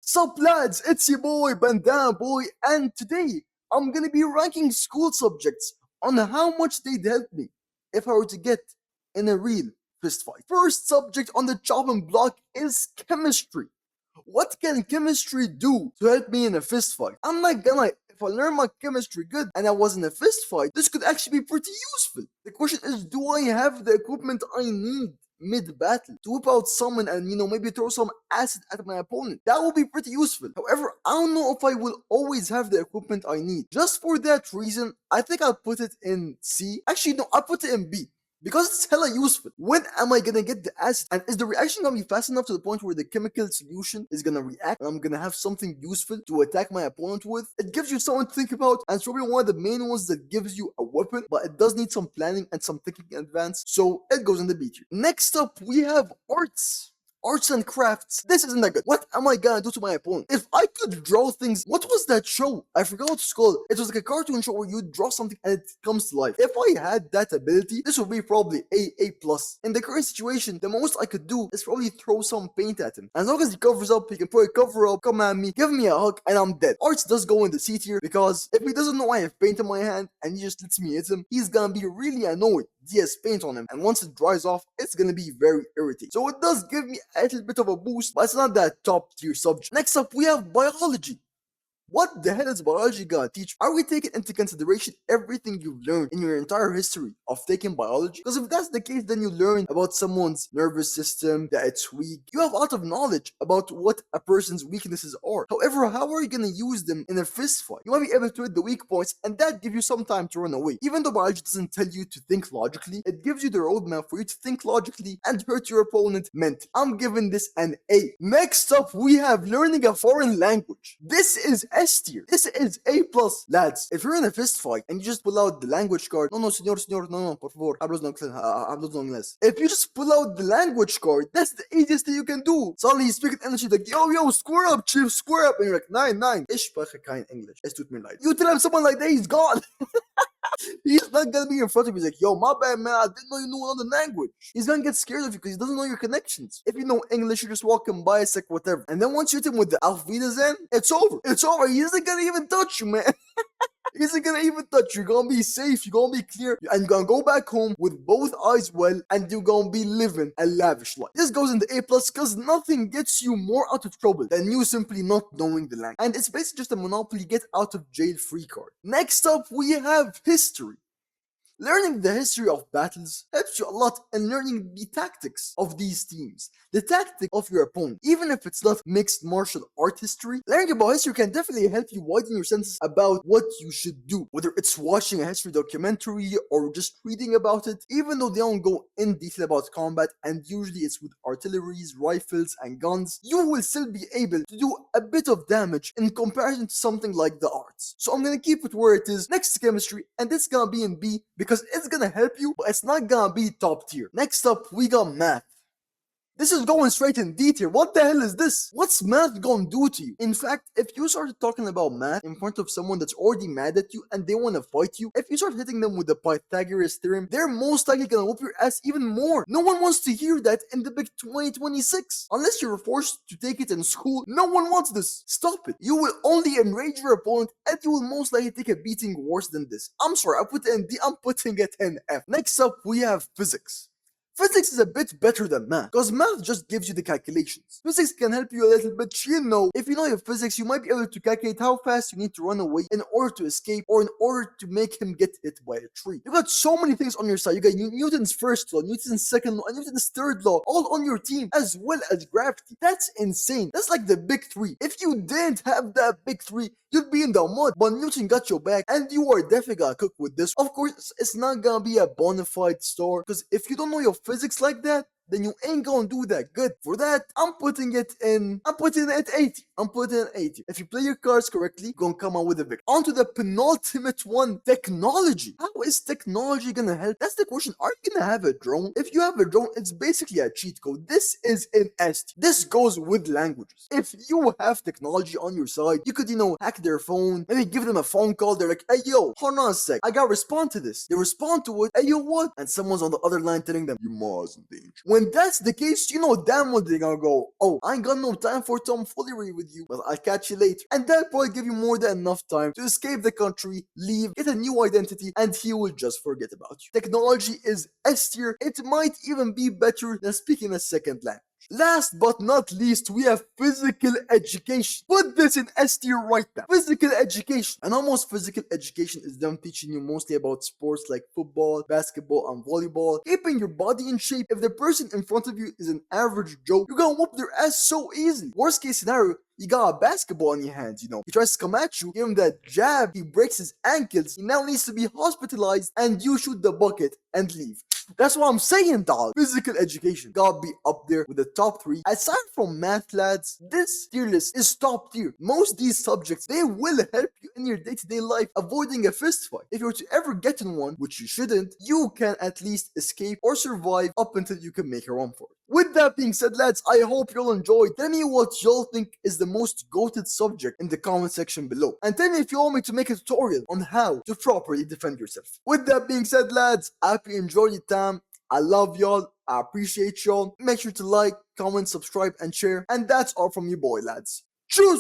Sup lads, it's your boy Bandana-Boi, and today I'm gonna be ranking school subjects on how much they'd help me if I were to get in a real fist fight. First subject on the chopping block is chemistry. What can chemistry do to help me in a fist fight? I'm not gonna lie, if I learn my chemistry good and I was in a fist fight, this could actually be pretty useful. The question is, do I have the equipment I need mid-battle to whip out someone and maybe throw some acid at my opponent? That will be pretty useful. However, I don't know if I will always have the equipment I need. Just for that reason, I think I'll put it in C. Actually, no, I'll put it in B. Because it's hella useful. When am I gonna get the acid? And is the reaction gonna be fast enough to the point where the chemical solution is gonna react and I'm gonna have something useful to attack my opponent with? It gives you something to think about, and it's probably one of the main ones that gives you a weapon, but it does need some planning and some thinking in advance, so it goes in the B tier. Next up, we have arts. Arts and crafts. This isn't that good. What am I gonna do to my opponent? If I could draw things, what was that show? I forgot what it's called. It was like a cartoon show where you draw something and it comes to life. If I had that ability, this would be probably A plus. In the current situation, the most I could do is probably throw some paint at him. As long as he covers up, he can put a cover up, come at me, give me a hug, and I'm dead. Arts does go in the C tier because if he doesn't know I have paint in my hand and he just lets me hit him, he's gonna be really annoyed. He has paint on him, and once it dries off, it's gonna be very irritating. So it does give me a little bit of a boost, but it's not that top tier subject. Next up, we have biology. What the hell is biology gonna teach? Are we taking into consideration everything you've learned in your entire history of taking biology? Because if that's the case, then you learn about someone's nervous system, that it's weak. You have a lot of knowledge about what a person's weaknesses are. However, how are you gonna use them in a fist fight? You might be able to hit the weak points, and that gives you some time to run away. Even though biology doesn't tell you to think logically, it gives you the roadmap for you to think logically and hurt your opponent mentally. I'm giving this an A. Next up, we have learning a foreign language. This is S tier. This is A plus. Lads, if you're in a fist fight and you just pull out the language card, no, señor, no, por favor, hablo no inglés. If you just pull out the language card, that's the easiest thing you can do. Suddenly he's speaking English, he's like, yo, square up, chief, square up. And you're like, nein, ich spreche kein English. Es tut mir leid. You tell him someone like that, he's gone. He's not gonna be in front of you. He's like, yo, my bad, man. I didn't know you knew another language. He's gonna get scared of you because he doesn't know your connections. If you know English, you're just walking by, it's like whatever. And then once you hit him with the Auf Wiedersehen, it's over. It's over. He isn't gonna even touch you, man. He isn't gonna even touch you. You're gonna be safe. You're gonna be clear. And you're gonna go back home with both eyes well. And you're gonna be living a lavish life. This goes into A plus because nothing gets you more out of trouble than you simply not knowing the language. And it's basically just a Monopoly get out of jail free card. Next up, we have history. Learning the history of battles helps you a lot in learning the tactics of these teams, the tactic of your opponent. Even if it's not mixed martial art history, learning about history can definitely help you widen your senses about what you should do. Whether it's watching a history documentary or just reading about it, even though they don't go in detail about combat, and usually it's with artilleries, rifles, and guns, you will still be able to do a bit of damage in comparison to something like the arts. So I'm gonna keep it where it is next to chemistry, and it's gonna be in B because it's gonna help you, but it's not gonna be top tier. Next up, we got math. This is going straight in D tier. What the hell is this? What's math gonna do to you? In fact, if you started talking about math in front of someone that's already mad at you and they wanna fight you, if you start hitting them with the Pythagoras theorem, they're most likely gonna whoop your ass even more. No one wants to hear that in the big 2026. Unless you're forced to take it in school, no one wants this. Stop it. You will only enrage your opponent and you will most likely take a beating worse than this. I'm sorry, I put it in D, I'm putting it in F. Next up, we have physics. Physics is a bit better than math, because math just gives you the calculations. Physics can help you a little bit, if you know your physics, you might be able to calculate how fast you need to run away in order to escape, or in order to make him get hit by a tree. You got so many things on your side. You got Newton's first law, Newton's second law, and Newton's third law, all on your team, as well as gravity. That's insane. That's like the big three. If you didn't have that big three, you'd be in the mud, but Newton got your back, and you are definitely gonna cook with this. Of course, it's not gonna be a bona fide star, because if you don't know your physics like that, then you ain't gonna do that good. For that, I'm putting it 80. I'm putting it 80. If you play your cards correctly, you're gonna come out with a victory. On to the penultimate one, technology. How is technology gonna help? That's the question. Are you gonna have a drone? If you have a drone, it's basically a cheat code. This is an ST. This goes with languages. If you have technology on your side, you could, hack their phone, maybe give them a phone call. They're like, hey, yo, hold on a sec. I gotta respond to this. They respond to it. Hey, yo, what? And someone's on the other line telling them, your ma's in danger. When that's the case, you know damn well they're gonna go, oh, I ain't got no time for tomfoolery with you, but I'll catch you later. And that'll probably give you more than enough time to escape the country, leave, get a new identity, and he will just forget about you. Technology is S tier. It might even be better than speaking a second language. Last but not least, we have physical education. Put this in S tier right now. Physical education. And almost physical education is them teaching you mostly about sports like football, basketball, and volleyball, keeping your body in shape. If the person in front of you is an average Joe, you're gonna whoop their ass so easily. Worst case scenario, you got a basketball in your hands, you know. He tries to come at you, give him that jab, he breaks his ankles, he now needs to be hospitalized, and you shoot the bucket and leave. That's what I'm saying, dog. Physical education gotta be up there with the top 3. Aside from math, lads, this tier list is top tier. Most of these subjects, they will help you in your day-to-day life, avoiding a fist fight. If you're to ever get in one, which you shouldn't, you can at least escape or survive up until you can make a run for it. With that being said, lads, I hope you'll enjoy. Tell me what y'all think is the most goated subject in the comment section below. And tell me if you want me to make a tutorial on how to properly defend yourself. With that being said, lads, I hope you enjoyed your time. I love y'all. I appreciate y'all. Make sure to like, comment, subscribe, and share. And that's all from your boy, lads. Tschüss!